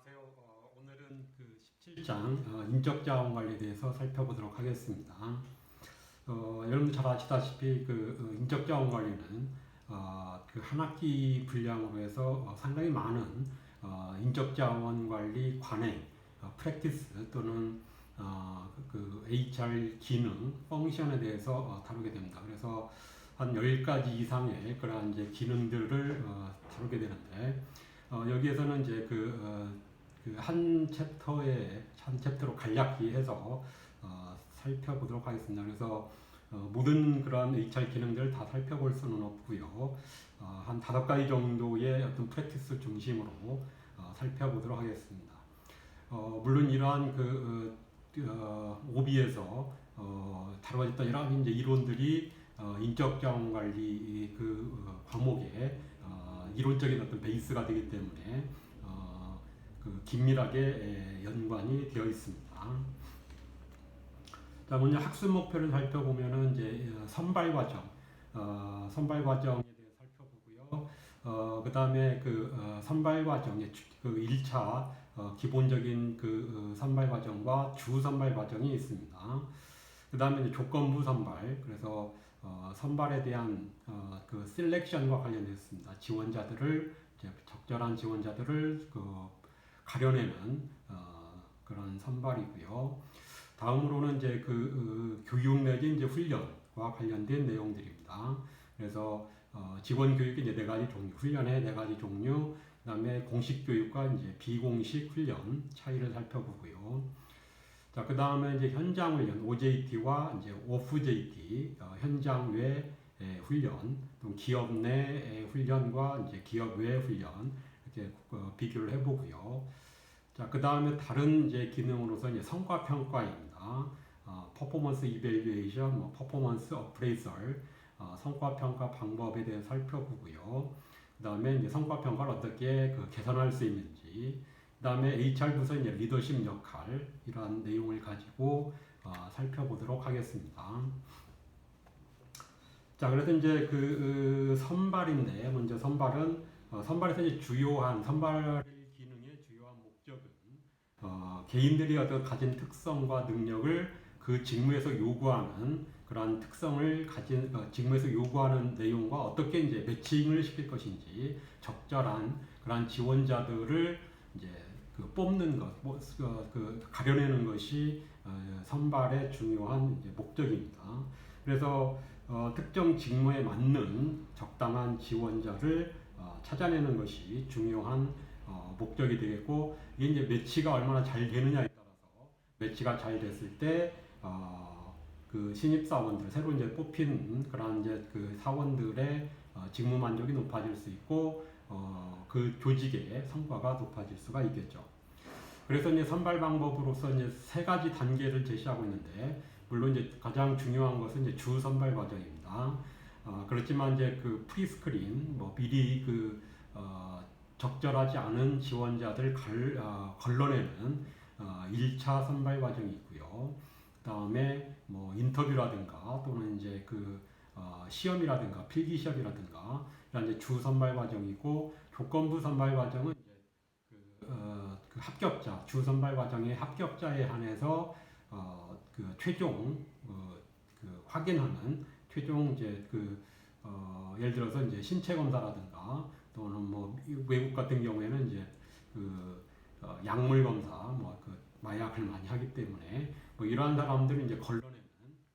안녕하세요. 오늘은 그 17장 인적자원 관리에 대해서 살펴보도록 하겠습니다. 여러분들 잘 아시다시피 인적자원 관리는 그 한 학기 분량으로 해서 상당히 많은 인적자원 관리 관행, 프랙티스 또는 그 HR 기능, 펑션에 대해서 다루게 됩니다. 그래서 한 10가지 이상의 그러한 이제 기능들을 다루게 되는데 여기에서는 이제 한 챕터에 한 챕터로 간략히 해서 살펴보도록 하겠습니다. 그래서 모든 그런 HR 기능들을 다 살펴볼 수는 없고요. 한 5가지 정도의 어떤 프랙티스 중심으로 살펴보도록 하겠습니다. 물론 이러한 오비에서 다뤄졌던 여러 이제 이론들이 인적자원 관리 과목에 이론적인 어떤 베이스가 되기 때문에 긴밀하게 연관이 되어 있습니다. 자, 먼저 학습 목표를 살펴보면은 이제 선발 과정에 대해 살펴보고요. 그 다음에 선발 과정의 1차 기본적인 선발 과정과 주 선발 과정이 있습니다. 그 다음에 조건부 선발, 그래서 선발에 대한 셀렉션과 관련됐습니다. 적절한 지원자들을 가려내는 그런 선발이고요. 다음으로는 이제 교육 내지 이제 훈련과 관련된 내용들입니다. 그래서 지원 교육의 이제 4가지 종류, 훈련의 4가지 종류, 그다음에 공식 교육과 이제 비공식 훈련 차이를 살펴보고요. 자, 그 다음에 이제 현장 훈련, OJT와 이제 오프 JT, 현장 외 훈련, 또 기업 내 훈련과 이제 기업 외 훈련, 이렇게 비교를 해보고요. 자, 그 다음에 다른 이제 기능으로서 이제 성과 평가입니다. 퍼포먼스 이벨리에이션, 퍼포먼스 어프레이설, 성과 평가 방법에 대해 살펴보고요. 그 다음에 이제 성과 평가를 어떻게 개선할 수 있는지, 그 다음에 HR 부서 이제 리더십 역할, 이러한 내용을 가지고 살펴보도록 하겠습니다. 자, 그래서 이제 선발인데, 먼저 선발에서 이제 선발 기능의 주요한 목적은, 개인들이 가진 특성과 능력을 그 직무에서 요구하는 그러한 특성을 가진 직무에서 요구하는 내용과 어떻게 이제 매칭을 시킬 것인지 적절한 그러한 지원자들을 이제 뽑는 것, 가려내는 것이 선발의 중요한 이제 목적입니다. 그래서 특정 직무에 맞는 적당한 지원자를 찾아내는 것이 중요한 목적이 되겠고, 이게 이제 매치가 얼마나 잘 되느냐에 따라서 매치가 잘 됐을 때 신입사원들, 새로 이제 뽑힌 그런 이제 사원들의 직무 만족이 높아질 수 있고, 그 조직의 성과가 높아질 수가 있겠죠. 그래서 이제 선발 방법으로서 이제 3가지 단계를 제시하고 있는데, 물론 이제 가장 중요한 것은 이제 주 선발 과정입니다. 그렇지만 이제 프리스크린, 미리 적절하지 않은 지원자들 걸러내는 1차 선발 과정이 있고요. 그 다음에 인터뷰라든가 또는 이제 시험이라든가 필기 시험이라든가 이런 이제 주 선발 과정이고, 조건부 선발 과정은 이제 합격자, 주 선발 과정의 합격자에 한해서 최종 확인하는 최종 이제 예를 들어서 이제 신체 검사라든가 또는 외국 같은 경우에는 이제 약물 검사, 마약을 많이 하기 때문에 이러한 사람들을 이제 걸러내는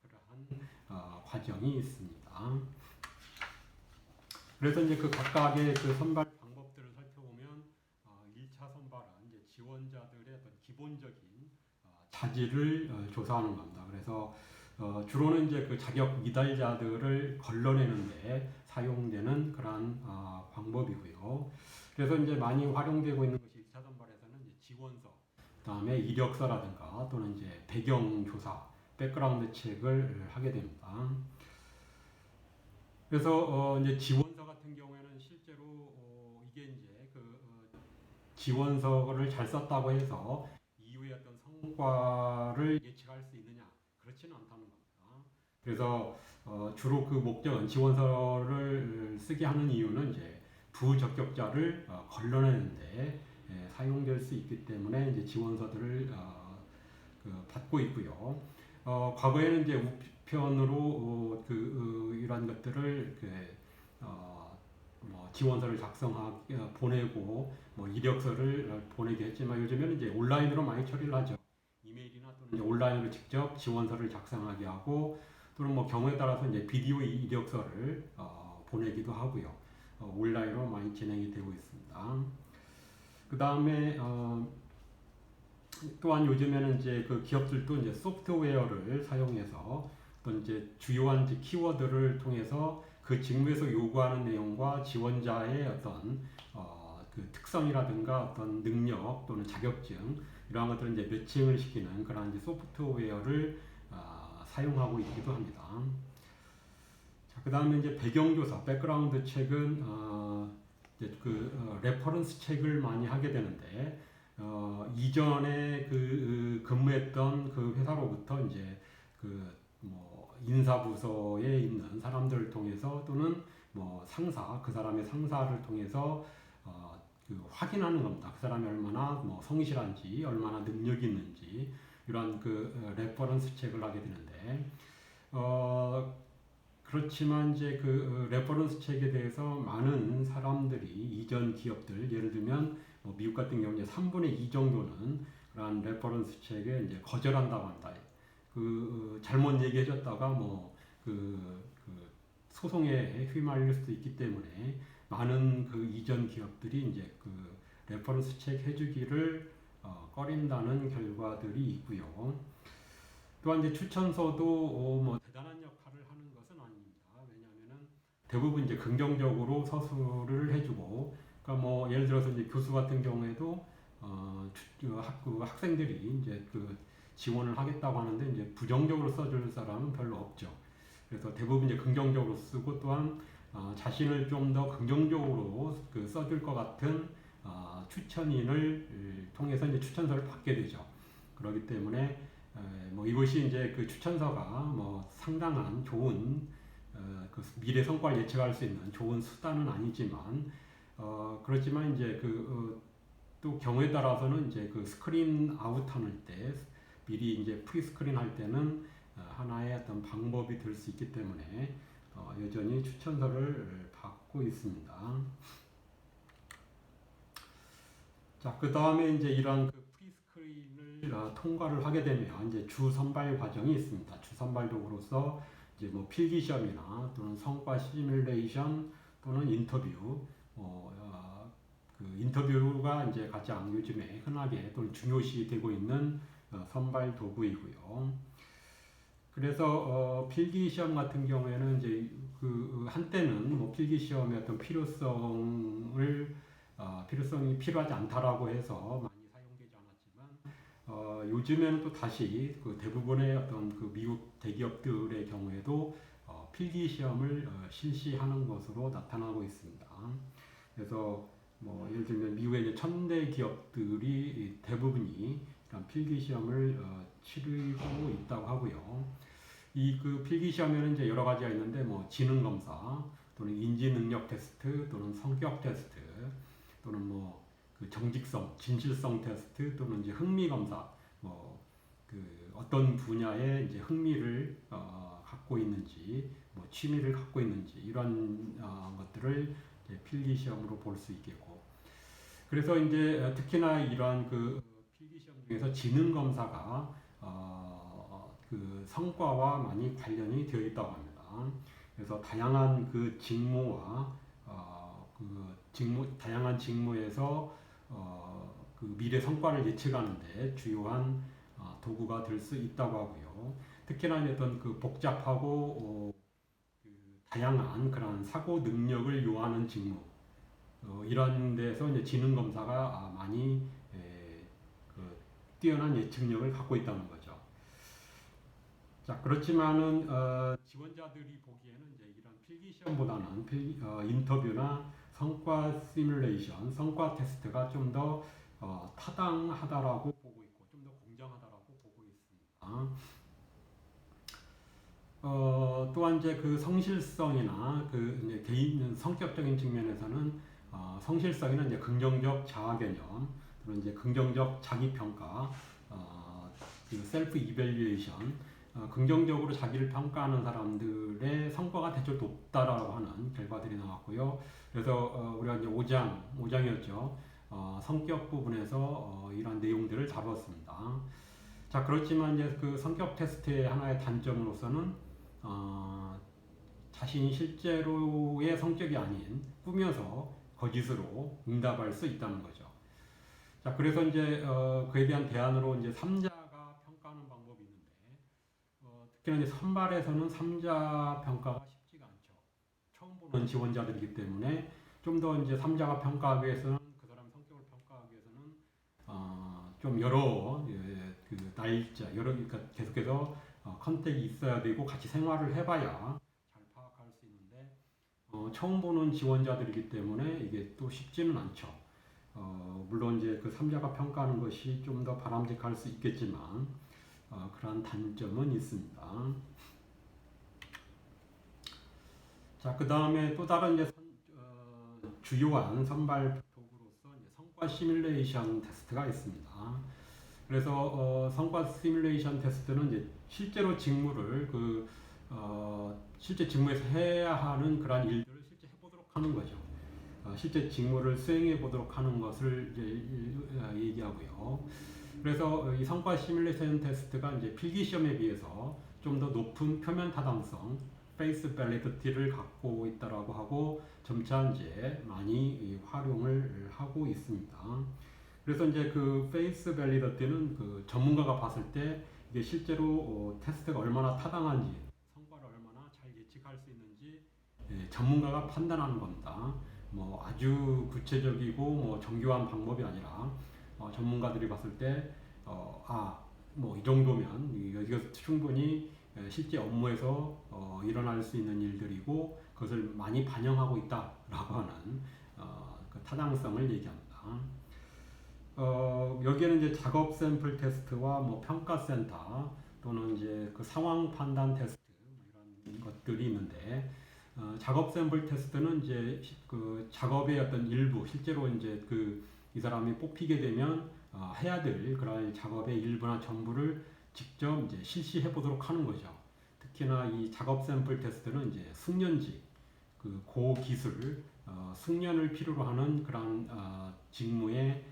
그러한 과정이 있습니다. 그래서 이제 각각의 선발 방법들을 살펴보면 1차 선발은 이제 지원자들의 어떤 기본적인 자질을 조사하는 겁니다. 그래서 주로는 이제 자격 미달자들을 걸러내는데 사용되는 그러한 방법이고요. 그래서 이제 많이 활용되고 있는 것이 1차 선발에서는 이제 지원서, 그다음에 이력서라든가 또는 이제 배경 조사, 백그라운드 체크를 하게 됩니다. 그래서 이제 지원서 같은 경우에는 실제로 이게 이제 지원서를 잘 썼다고 해서 이후에 어떤 성과를 예측할 수 있느냐, 그렇지는 않다는 겁니다. 그래서 주로 목적은 지원서를 쓰게 하는 이유는 이제 부적격자를 걸러내는데 사용될 수 있기 때문에 이제 지원서들을 받고 있고요. 과거에는 이제 우편으로 이러한 것들을 뭐 지원서를 보내고 뭐 이력서를 보내게 했지만 요즘에는 이제 온라인으로 많이 처리를 하죠. 이메일이나 또는 이제 온라인으로 직접 지원서를 작성하게 하고 또는 뭐 경우에 따라서 이제 비디오 이력서를 보내기도 하고요. 온라인으로 많이 진행이 되고 있습니다. 그 다음에 또한 요즘에는 이제 그 기업들도 이제 소프트웨어를 사용해서 어떤 이제 주요한 이제 키워드를 통해서 그 직무에서 요구하는 내용과 지원자의 어떤 그 특성이라든가 어떤 능력 또는 자격증 이러한 것들을 이제 매칭을 시키는 그런 이제 소프트웨어를 사용하고 있기도 합니다. 자, 그 다음에 이제 배경조사, 백그라운드 책은 이제 레퍼런스 책을 많이 하게 되는데 이전에 근무했던 그 회사로부터 이제 뭐 인사부서에 있는 사람들을 통해서 또는 뭐 상사, 그 사람의 상사를 통해서 확인하는 겁니다. 그 사람이 얼마나 뭐 성실한지, 얼마나 능력이 있는지 이런 레퍼런스 책을 하게 되는데 그렇지만 이제 레퍼런스 책에 대해서 많은 사람들이 이전 기업들 예를 들면 뭐 미국 같은 경우 이제 3분의 2 정도는 그런 레퍼런스 책에 이제 거절한다고 한다. 잘못 얘기해줬다가 소송에 휘말릴 수도 있기 때문에 많은 이전 기업들이 이제 레퍼런스 책 해주기를 꺼린다는 결과들이 있고요. 또한 이제 추천서도 뭐 대단한 역할을 하는 것은 아닙니다. 왜냐하면은 대부분 이제 긍정적으로 서술을 해주고, 그러니까 뭐 예를 들어서 이제 교수 같은 경우에도 학생들이 이제 지원을 하겠다고 하는데 이제 부정적으로 써줄 사람은 별로 없죠. 그래서 대부분 이제 긍정적으로 쓰고 또한 자신을 좀 더 긍정적으로 써줄 것 같은 추천인을 통해서 이제 추천서를 받게 되죠. 그렇기 때문에 뭐 이것이 이제 추천서가 뭐 상당한 좋은 미래 성과를 예측할 수 있는 좋은 수단은 아니지만 그렇지만 이제 또 경우에 따라서는 이제 스크린 아웃 하는 때 미리 이제 프리 스크린 할 때는 하나의 어떤 방법이 될 수 있기 때문에 여전히 추천서를 받고 있습니다. 자, 그 다음에 이제 이런 프리 스크린을 통과를 하게 되면 이제 주 선발 과정이 있습니다. 주 선발 도구로서 이제 뭐 필기 시험이나 또는 성과 시뮬레이션 또는 인터뷰, 인터뷰가 이제 가장 요즘에 흔하게 또는 중요시 되고 있는 선발 도구이고요. 그래서 필기 시험 같은 경우에는 이제 한때는 뭐 필기 시험의 어떤 필요성이 필요하지 않다라고 해서 많이 사용되지 않았지만 요즘에는 또 다시 대부분의 어떤 미국 대기업들의 경우에도 필기 시험을 실시하는 것으로 나타나고 있습니다. 그래서 뭐 예를 들면 미국의 이제 천대 기업들이 대부분이 이런 필기 시험을 치르고 있다고 하고요. 이 필기 시험에는 이제 여러 가지가 있는데 뭐 지능 검사 또는 인지 능력 테스트 또는 성격 테스트 또는 뭐 정직성, 진실성 테스트 또는 이제 흥미 검사 뭐 어떤 분야에 이제 흥미를 갖고 있는지 뭐 취미를 갖고 있는지 이런 것들을 이제 필기 시험으로 볼 수 있겠고 그래서 이제 특히나 이러한 필기 시험 중에서 지능 검사가 성과와 많이 관련이 되어 있다고 합니다. 그래서 다양한 직무와 다양한 직무에서 미래 성과를 예측하는데 주요한 도구가 될 수 있다고 하고요. 특히나 어떤 복잡하고 다양한 그런 사고 능력을 요하는 직무 이런 데서 이제 지능 검사가 많이 뛰어난 예측력을 갖고 있다는 거죠. 자, 그렇지만은 지원자들이 보기에는 이제 이런 필기 시험보다는 인터뷰나 성과 시뮬레이션, 성과 테스트가 좀 더 타당하다라고 보고 있고, 좀 더 공정하다라고 보고 있습니다. 또한 이제 성실성이나 이제 개인 성격적인 측면에서는 성실성에는 이제 긍정적 자아 개념, 그런 이제 긍정적 자기 평가, 그 셀프 이밸류에이션, 긍정적으로 자기를 평가하는 사람들의 성과가 대체로 높다라고 하는 결과들이 나왔고요. 그래서 우리가 이제 5장이었죠. 성격 부분에서 이러한 내용들을 다루었습니다. 자, 그렇지만 이제 그 성격 테스트의 하나의 단점으로서는 자신이 실제로의 성격이 아닌 꾸며서 거짓으로 응답할 수 있다는 거죠. 자, 그래서 이제 그에 대한 대안으로 이제 3자가 평가하는 방법이 있는데 특히나 이제 선발에서는 3자 평가가 쉽지가 않죠. 처음 보는 지원자들이기 때문에 좀 더 이제 3자가 평가하기 위해서는 그 사람 성격을 평가하기 위해서는 좀 여러 그 날짜 여러 그러니까 계속해서 컨택이 있어야 되고 같이 생활을 해봐야 잘 파악할 수 있는데 처음 보는 지원자들이기 때문에 이게 또 쉽지는 않죠. 물론 이제 그 3자가 평가하는 것이 좀 더 바람직할 수 있겠지만 그러한 단점은 있습니다. 자, 그 다음에 또 다른 이제 주요한 선발 도구로서 이제 성과 시뮬레이션 테스트가 있습니다. 그래서 성과 시뮬레이션 테스트는 이제 실제로 직무를 실제 직무에서 해야 하는 그러한 일들을 실제 해보도록 하는 거죠. 실제 직무를 수행해 보도록 하는 것을 이제 얘기하고요. 그래서 이 성과 시뮬레이션 테스트가 이제 필기 시험에 비해서 좀 더 높은 표면 타당성, 페이스 밸리디티를 갖고 있다라고 하고 점차 이제 많이 활용을 하고 있습니다. 그래서 이제 그 페이스 밸리디티는 그 전문가가 봤을 때 이게 실제로 테스트가 얼마나 타당한지, 성과를 얼마나 잘 예측할 수 있는지 전문가가 판단하는 겁니다. 뭐 아주 구체적이고 뭐 정교한 방법이 아니라 전문가들이 봤을 때 뭐 이 정도면 여기가 충분히 실제 업무에서 일어날 수 있는 일들이고 그것을 많이 반영하고 있다라고 하는 그 타당성을 얘기합니다. 여기에는 이제 작업 샘플 테스트와 뭐 평가 센터 또는 이제 그 상황 판단 테스트 이런 것들이 있는데 작업 샘플 테스트는 이제 그 작업의 어떤 일부 실제로 이제 그 이 사람이 뽑히게 되면 해야 될 그런 작업의 일부나 전부를 직접 이제 실시해 보도록 하는 거죠. 특히나 이 작업 샘플 테스트는 이제 숙련직 그 고기술 숙련을 필요로 하는 그런 직무에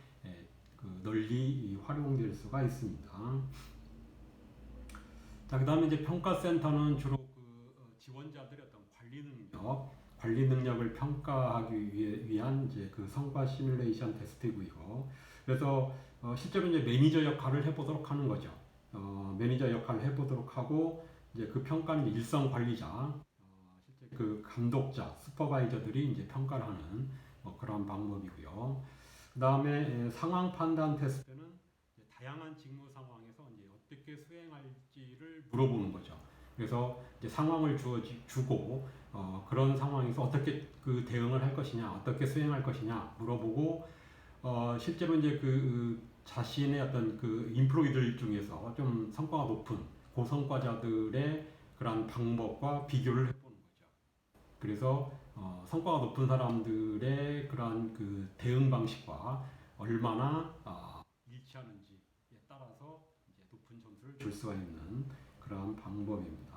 그 널리 활용될 수가 있습니다. 자, 그다음에 이제 평가센터는 주로 그 지원자들의 어떤 관리 능력을 평가하기 위한 이제 그 성과 시뮬레이션 테스트이고요. 그래서 실제로 이제 매니저 역할을 해보도록 하는 거죠. 매니저 역할을 해보도록 하고 이제 그 평가는 일선 관리자, 실제 그 감독자, 슈퍼바이저들이 이제 평가를 하는 그런 방법이고요. 그 다음에 상황 판단 테스트는 다양한 직무 상황에서 이제 어떻게 수행할지를 물어보는 거죠. 그래서 이제 상황을 주고 그런 상황에서 어떻게 그 대응을 할 것이냐, 어떻게 수행할 것이냐 물어보고 실제로 이제 그 자신의 어떤 그 인플로이들 중에서 좀 성과가 높은 고성과자들의 그런 방법과 비교를 해보는 거죠. 그래서 성과가 높은 사람들의 그러한 그 대응 방식과 얼마나 일치하는지에 따라서 이제 높은 점수를 줄 수가 있는 그러한 방법입니다.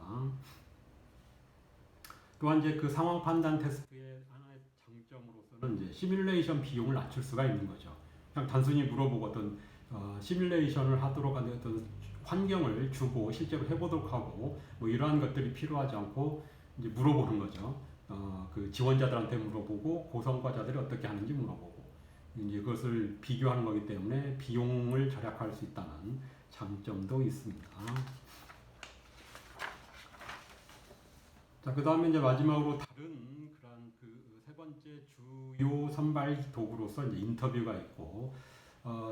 또한 이제 그 상황 판단 테스트의 하나의 장점으로서는 이제 시뮬레이션 비용을 낮출 수가 있는 거죠. 그냥 단순히 물어보고 어떤 시뮬레이션을 하도록 하는 어떤 환경을 주고 실제로 해보도록 하고 뭐 이러한 것들이 필요하지 않고 이제 물어보는 거죠. 그 지원자들한테 물어보고 고성과자들이 어떻게 하는지 물어보고 이제 그것을 비교하는 거기 때문에 비용을 절약할 수 있다는 장점도 있습니다. 자, 그 다음에 이제 마지막으로 다른 그런 그 세 번째 주요 선발 도구로서 이제 인터뷰가 있고,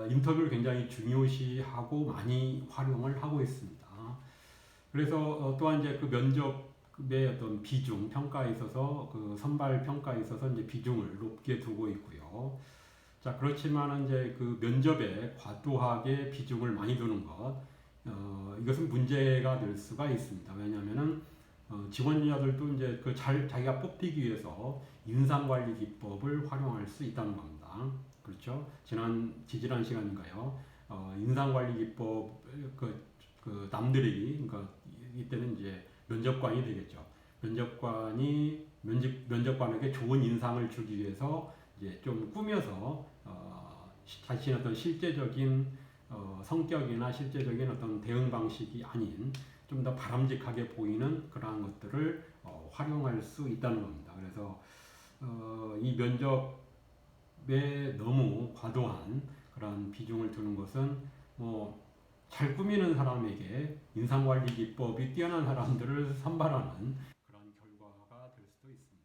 인터뷰를 굉장히 중요시하고 많이 활용을 하고 있습니다. 그래서 또한 이제 그 면접의 어떤 비중 평가에 있어서 그 선발 평가에 있어서 이제 비중을 높게 두고 있고요. 자, 그렇지만 이제 그 면접에 과도하게 비중을 많이 두는 것, 이것은 문제가 될 수가 있습니다. 왜냐하면은 지원자들도 이제 그 자기가 뽑히기 위해서 인상관리 기법을 활용할 수 있다는 겁니다. 그렇죠? 지지난 시간인가요? 인상관리기법 남들이 그러니까 이때는 이제 면접관이 되겠죠. 면접관에게 좋은 인상을 주기 위해서 이제 좀 꾸며서 자신의 어떤 실제적인 성격이나 실제적인 어떤 대응 방식이 아닌 좀 더 바람직하게 보이는 그러한 것들을 활용할 수 있다는 겁니다. 그래서 이 면접에 너무 과도한 그런 비중을 두는 것은 뭐 잘 꾸미는 사람에게 인상관리 기법이 뛰어난 사람들을 선발하는 그런 결과가 될 수도 있습니다.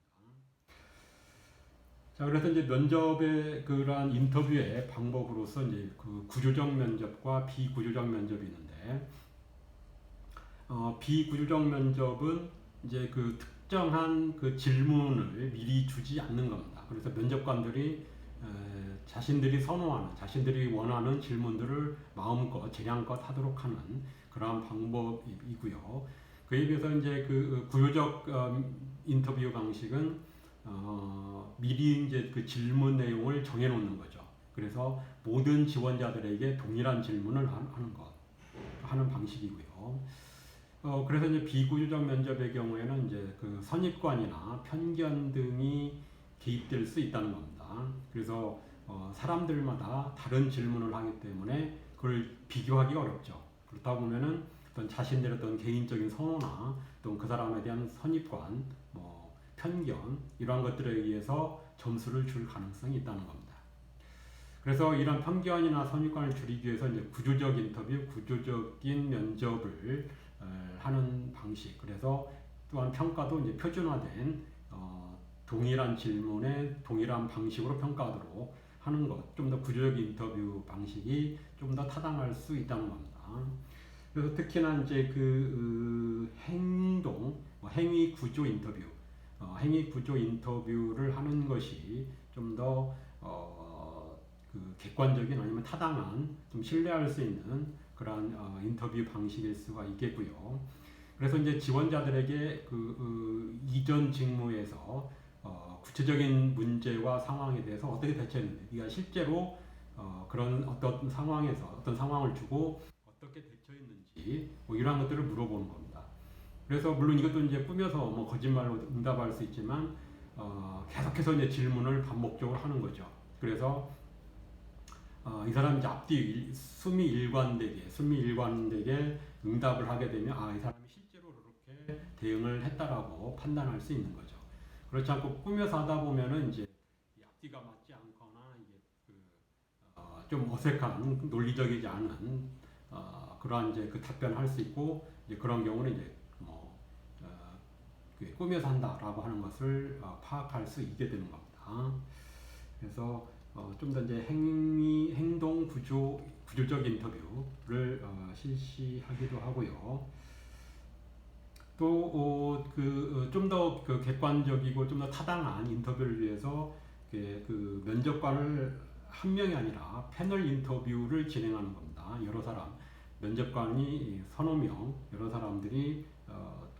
자, 그래서 이제 면접의 그러한 인터뷰의 방법으로서 이제 그 구조적 면접과 비구조적 면접이 있는데, 비구조적 면접은 이제 그 특정한 그 질문을 미리 주지 않는 겁니다. 그래서 면접관들이 자신들이 선호하는, 자신들이 원하는 질문들을 마음껏 재량껏 하도록 하는 그러한 방법이고요. 그에 비해서 이제 그 구조적 인터뷰 방식은 미리 이제 그 질문 내용을 정해놓는 거죠. 그래서 모든 지원자들에게 동일한 질문을 하는 방식이고요. 그래서 이제 비구조적 면접의 경우에는 이제 그 선입관이나 편견 등이 개입될 수 있다는 겁니다. 그래서 사람들마다 다른 질문을 하기 때문에 그걸 비교하기 어렵죠. 그렇다 보면은 어떤 자신들의 어떤 개인적인 선호나 또 그 사람에 대한 선입관, 뭐 편견 이러한 것들에 의해서 점수를 줄 가능성이 있다는 겁니다. 그래서 이런 편견이나 선입관을 줄이기 위해서 이제 구조적 인터뷰, 구조적인 면접을 하는 방식. 그래서 또한 평가도 이제 표준화된 동일한 질문에 동일한 방식으로 평가하도록 하는 것, 좀 더 구조적 인터뷰 방식이 좀 더 타당할 수 있다는 겁니다. 그래서 특히나 이제 그 행위 구조 인터뷰, 행위 구조 인터뷰를 하는 것이 좀 더 그 객관적인 아니면 타당한 좀 신뢰할 수 있는 그런 인터뷰 방식일 수가 있겠고요. 그래서 이제 지원자들에게 이전 직무에서 구체적인 문제와 상황에 대해서 어떻게 대처했는지, 네가 실제로 그런 어떤 상황에서 어떤 상황을 주고 어떻게 대처했는지 뭐 이러한 것들을 물어보는 겁니다. 그래서 물론 이것도 이제 꾸며서 뭐 거짓말로 응답할 수 있지만 계속해서 이제 질문을 반복적으로 하는 거죠. 그래서 이 사람이 이제 앞뒤 순미일관되게 응답을 하게 되면 이 사람이 실제로 그렇게 대응을 했다라고 판단할 수 있는 거죠. 그렇지 않고 꾸며서 하다 보면은 이제 앞뒤가 맞지 않거나 이게 좀 어색한 논리적이지 않은 그러한 이제 그 답변할 수 있고 이제 그런 경우는 이제 꾸며서 한다라고 하는 것을 파악할 수 있게 되는 겁니다. 그래서 좀 더 이제 행동 구조적 인터뷰를 실시하기도 하고요. 또 좀 더 그 객관적이고 좀 더 타당한 인터뷰를 위해서 그 면접관을 한 명이 아니라 패널 인터뷰를 진행하는 겁니다. 여러 사람 면접관이 서너 명 여러 사람들이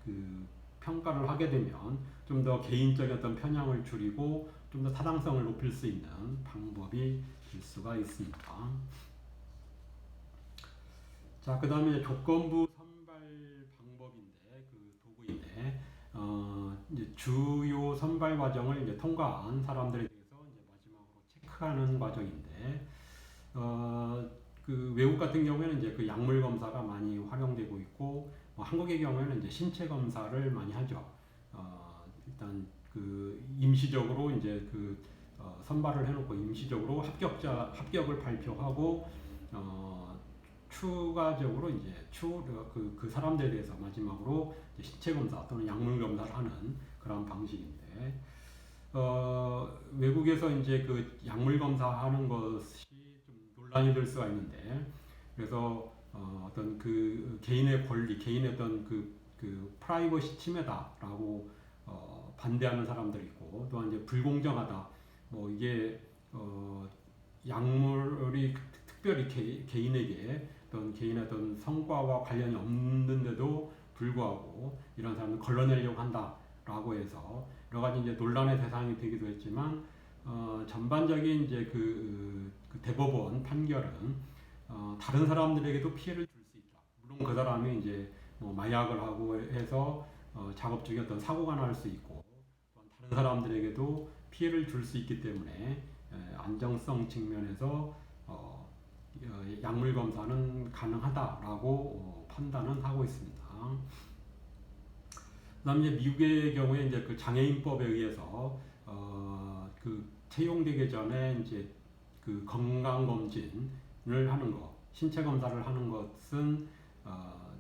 그 평가를 하게 되면 좀 더 개인적인 어떤 편향을 줄이고 좀 더 타당성을 높일 수 있는 방법이 될 수가 있습니다. 자, 그 다음에 조건부 선발 방법인데, 그 도구인데, 이제 주요 선발 과정을 이제 통과한 사람들에 대해서 이제 마지막으로 체크하는 과정인데, 그 외국 같은 경우에는 이제 그 약물 검사가 많이 활용되고 있고, 뭐 한국의 경우에는 이제 신체 검사를 많이 하죠. 일단 그 임시적으로 이제 선발을 해놓고 임시적으로 합격을 발표하고 추가적으로 이제 그 사람들에 대해서 마지막으로 이제 신체 검사 또는 약물 검사를 하는 그런 방식인데 외국에서 이제 그 약물 검사하는 것이 좀 논란이 될 수가 있는데 그래서 어떤 그 개인의 권리, 개인의 어떤 그 프라이버시 침해다라고 반대하는 사람들이 있고 또한 이제 불공정하다. 뭐 이게 약물이 특별히 개인의 어떤 성과와 관련이 없는데도 불구하고 이런 사람을 걸러내려고 한다라고 해서 여러 가지 이제 논란의 대상이 되기도 했지만 전반적인 이제 그 대법원 판결은 다른 사람들에게도 피해를 줄 수 있다. 물론 그 사람이 이제 뭐 마약을 하고 해서 작업 중에 어떤 사고가 날 수 있고 다른 사람들에게도 피해를 줄 수 있기 때문에 안정성 측면에서 약물 검사는 가능하다라고 판단은 하고 있습니다. 그다음 이제 미국의 경우에 이제 그 장애인법에 의해서 그 채용되기 전에 이제 그 건강 검진을 하는 것, 신체 검사를 하는 것은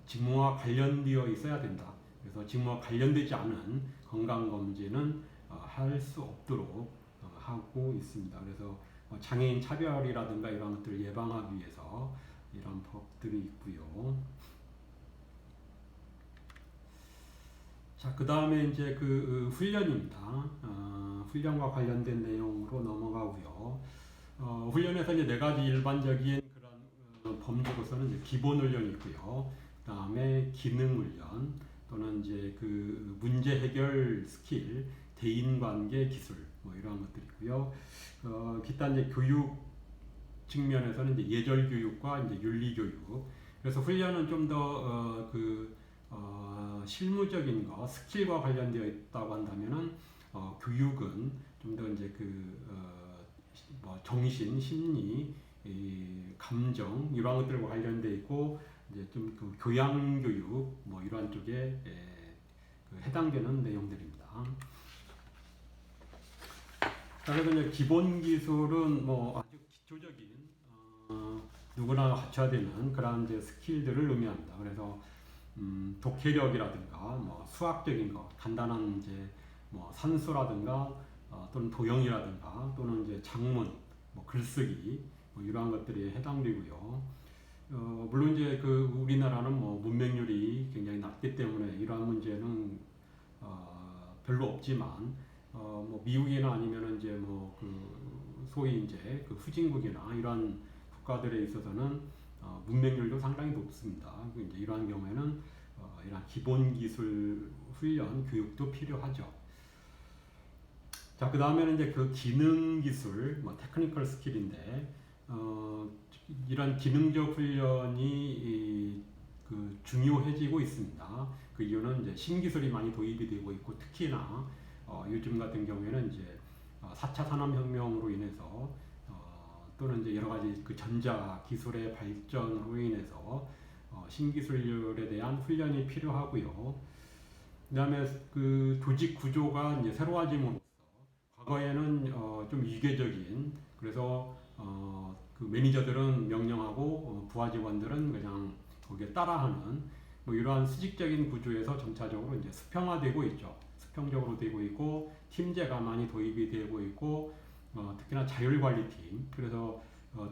직무와 관련되어 있어야 된다. 그래서 직무와 관련되지 않은 건강 검진은 할 수 없도록 하고 있습니다. 그래서 장애인 차별이라든가 이런 것들을 예방하기 위해서 이런 법들이 있고요. 자, 그 다음에 이제 훈련입니다. 훈련과 관련된 내용으로 넘어가고요. 훈련에서 이제 네 가지 일반적인 그런 범주로서는 이제 기본 훈련이 있고요. 그 다음에 기능 훈련 또는 이제 그 문제 해결 스킬, 대인 관계 기술 뭐 이러한 것들이 있고요. 기타 이제 교육 측면에서는 이제 예절 교육과 이제 윤리 교육. 그래서 훈련은 좀 더 실무적인 거, 스킬과 관련되어 있다고 한다면은 교육은 좀 더 이제 뭐 정신, 심리, 감정 이런 것들과 관련되어 있고 이제 좀 그 교양 교육 뭐 이러한 쪽에 해당되는 내용들입니다. 그래서 이제 기본 기술은 뭐 아주 기초적인 누구나 갖춰야 되는 그런 이제 스킬들을 의미합니다. 그래서 독해력이라든가 뭐 수학적인 거, 간단한 이제 뭐 산수라든가 또는 도형이라든가 또는 이제 작문, 뭐 글쓰기 뭐 이러한 것들이 해당되고요. 물론 이제 우리나라는 뭐 문맹률이 굉장히 낮기 때문에 이러한 문제는 별로 없지만 뭐 미국이나 아니면 이제 뭐 소위 이제 후진국이나 이러한 국가들에 있어서는 문맹률도 상당히 높습니다. 이제 이러한 경우에는 이런 기본 기술 훈련 교육도 필요하죠. 자, 그 다음에는 이제 기능 기술, 뭐 테크니컬 스킬인데 이런 기능적 훈련이 중요해지고 있습니다. 그 이유는 이제 신기술이 많이 도입이 되고 있고 특히나 요즘 같은 경우에는 이제 4차 산업혁명으로 인해서 또는 이제 여러 가지 전자 기술의 발전으로 인해서 신기술에 대한 훈련이 필요하고요. 그다음에 조직 구조가 이제 새로워짐으로써 과거에는 좀 위계적인 그래서 매니저들은 명령하고 부하 직원들은 그냥 거기에 따라하는 뭐 이러한 수직적인 구조에서 점차적으로 이제 수평화되고 있죠. 수평적으로 되고 있고 팀제가 많이 도입이 되고 있고 특히나 자율관리팀 그래서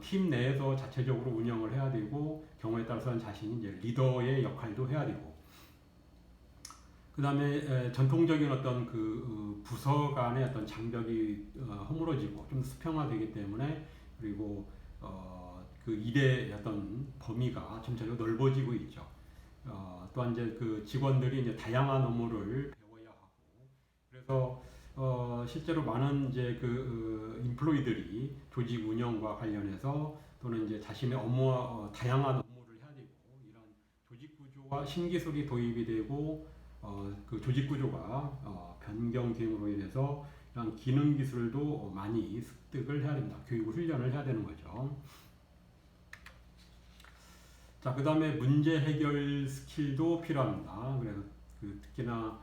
팀 내에서 자체적으로 운영을 해야 되고 경우에 따라서는 자신이 이제 리더의 역할도 해야 되고 그 다음에 전통적인 어떤 부서 간의 어떤 장벽이 허물어지고 좀 수평화되기 때문에 그리고 일의 어떤 범위가 점차적으로 넓어지고 있죠. 또한 이제 직원들이 이제 다양한 업무를 배워야 하고 그래서 실제로 많은 이제 인플로이들이 조직 운영과 관련해서 또는 이제 자신의 업무와 다양한 업무를 해야 되고 이런 조직 구조와 신기술이 도입이 되고 조직 구조가 변경됨으로 인해서 이런 기능 기술도 많이 습득을 해야 됩니다. 교육을 훈련을 해야 되는 거죠. 자, 그 다음에 문제 해결 스킬도 필요합니다. 그래서 특히나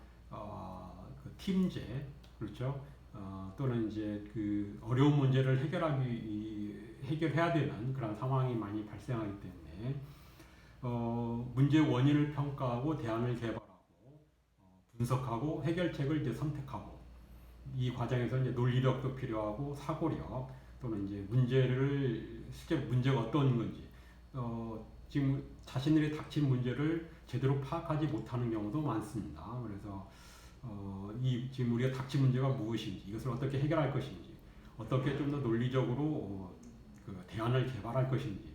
팀제 그렇죠. 또는 이제 어려운 문제를 해결해야 되는 그런 상황이 많이 발생하기 때문에 문제 원인을 평가하고 대안을 개발하고 분석하고 해결책을 이제 선택하고 이 과정에서 이제 논리력도 필요하고 사고력 또는 이제 실제 문제가 어떤 건지 지금 자신들이 닥친 문제를 제대로 파악하지 못하는 경우도 많습니다. 그래서 지금 우리가 닥친 문제가 무엇인지 이것을 어떻게 해결할 것인지 어떻게 좀 더 논리적으로 대안을 개발할 것인지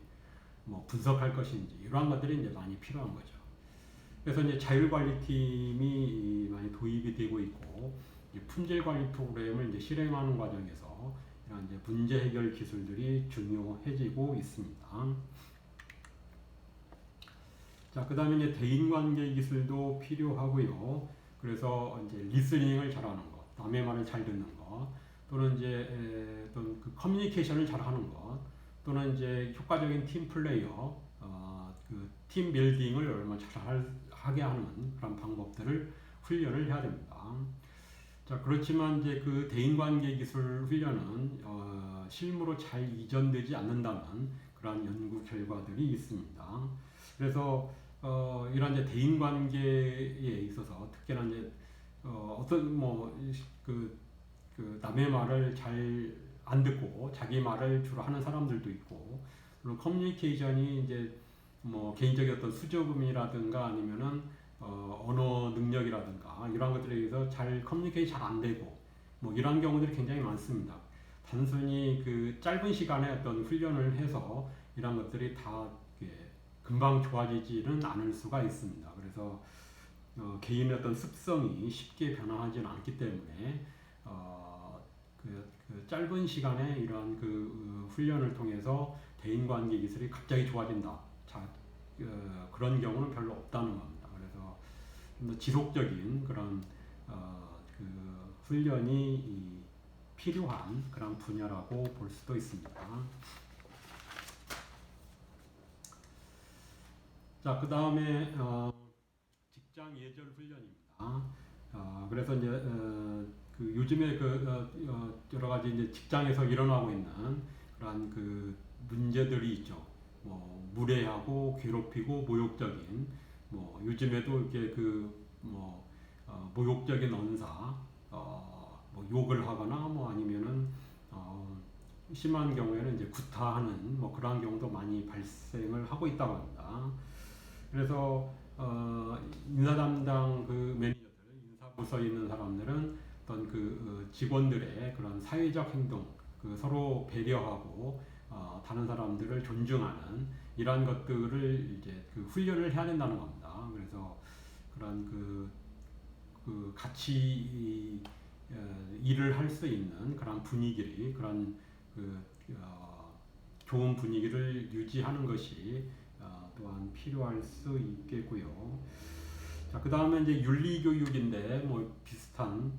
뭐 분석할 것인지 이러한 것들이 이제 많이 필요한 거죠. 그래서 이제 자율관리팀이 많이 도입이 되고 있고 품질관리 프로그램을 이제 실행하는 과정에서 이런 이제 문제 해결 기술들이 중요해지고 있습니다. 자, 그 다음에 이제 대인관계 기술도 필요하고요. 그래서 이제 리스닝을 잘하는 것, 남의 말을 잘 듣는 것, 또는 이제 또는 그 커뮤니케이션을 잘하는 것, 또는 이제 효과적인 팀 플레이어, 그 팀 빌딩을 얼마나 하게 하는 그런 방법들을 훈련을 해야 됩니다. 자, 그렇지만 이제 그 대인관계 기술 훈련은 실무로 잘 이전되지 않는다는 그러한 연구 결과들이 있습니다. 그래서 이런 이제 대인 관계에 있어서 특히나 이제 어떤 그 남의 말을 잘 안 듣고 자기 말을 주로 하는 사람들도 있고, 그리고 커뮤니케이션이 이제 뭐 개인적인 어떤 수줍음이라든가 아니면은 언어 능력이라든가 이런 것들에 의해서 잘 커뮤니케이션이 잘 안 되고 뭐 이런 경우들이 굉장히 많습니다. 단순히 그 짧은 시간에 어떤 훈련을 해서 이런 것들이 다 금방 좋아지지는 않을 수가 있습니다. 그래서 개인의 어떤 습성이 쉽게 변화하지는 않기 때문에 그 짧은 시간에 이러한 그 훈련을 통해서 대인관계 기술이 갑자기 좋아진다. 그런 경우는 별로 없다는 겁니다. 그래서 좀 더 지속적인 그런 그 훈련이 필요한 그런 분야라고 볼 수도 있습니다. 자, 그 다음에 직장 예절 훈련입니다. 그래서 이제 그 요즘에 여러 가지 이제 직장에서 일어나고 있는 그러한 그 문제들이 있죠. 뭐 무례하고 괴롭히고 모욕적인 뭐 요즘에도 이렇게 모욕적인 언사, 뭐 욕을 하거나 뭐 아니면은 심한 경우에는 이제 구타하는 뭐 그러한 경우도 많이 발생을 하고 있다고 합니다. 그래서 인사 담당 그 매니저들, 인사 부서에 있는 사람들은 어떤 그 직원들의 그런 사회적 행동, 그 서로 배려하고 다른 사람들을 존중하는 이러한 것들을 이제 그 훈련을 해야 된다는 겁니다. 그래서 그런 그 같이 일을 할 수 있는 그런 분위기를 그런 좋은 분위기를 유지하는 것이 또한 필요할 수 있겠고요. 자, 그 다음에 이제 윤리교육인데 뭐 비슷한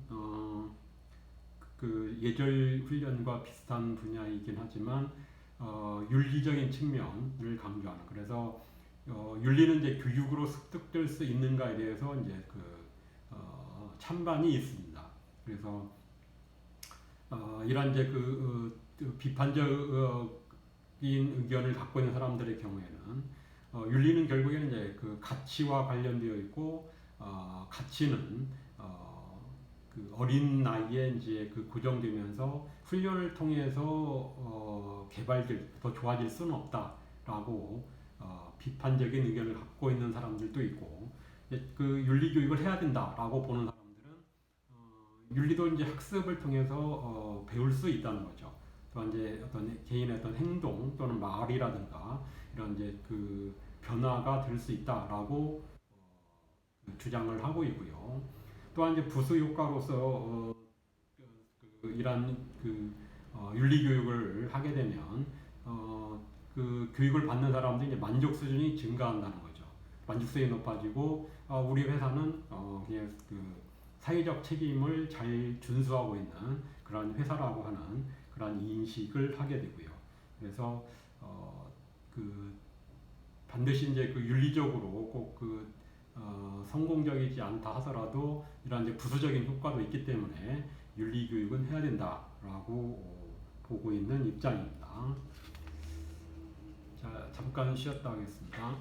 그 예절 훈련과 비슷한 분야이긴 하지만 윤리적인 측면을 강조하는. 그래서 윤리는 이제 교육으로 습득될 수 있는가에 대해서 이제 찬반이 있습니다. 그래서 이런 이제 비판적인 의견을 갖고 있는 사람들의 경우에는 윤리는 결국에는 이제 그 가치와 관련되어 있고 가치는 그 어린 나이에 이제 그 고정되면서 훈련을 통해서 더 좋아질 수는 없다라고 비판적인 의견을 갖고 있는 사람들도 있고, 그 윤리 교육을 해야 된다라고 보는 사람들은 윤리도 이제 학습을 통해서 배울 수 있다는 거죠. 또 이제 어떤 개인의 어떤 행동 또는 말이라든가 이런 이제 그 변화가 될 수 있다라고 주장을 하고 있고요. 또한 이제 부수 효과로서 이러한 윤리 교육을 하게 되면 그 교육을 받는 사람들이 이제 만족 수준이 증가한다는 거죠. 만족성이 높아지고 우리 회사는 그냥 그 사회적 책임을 잘 준수하고 있는 그런 회사라고 하는 그런 인식을 하게 되고요. 그래서 반드시 이제 그 윤리적으로 꼭 성공적이지 않다 하더라도 이런 이제 부수적인 효과도 있기 때문에 윤리 교육은 해야 된다라고 보고 있는 입장입니다. 자, 잠깐 쉬었다 하겠습니다.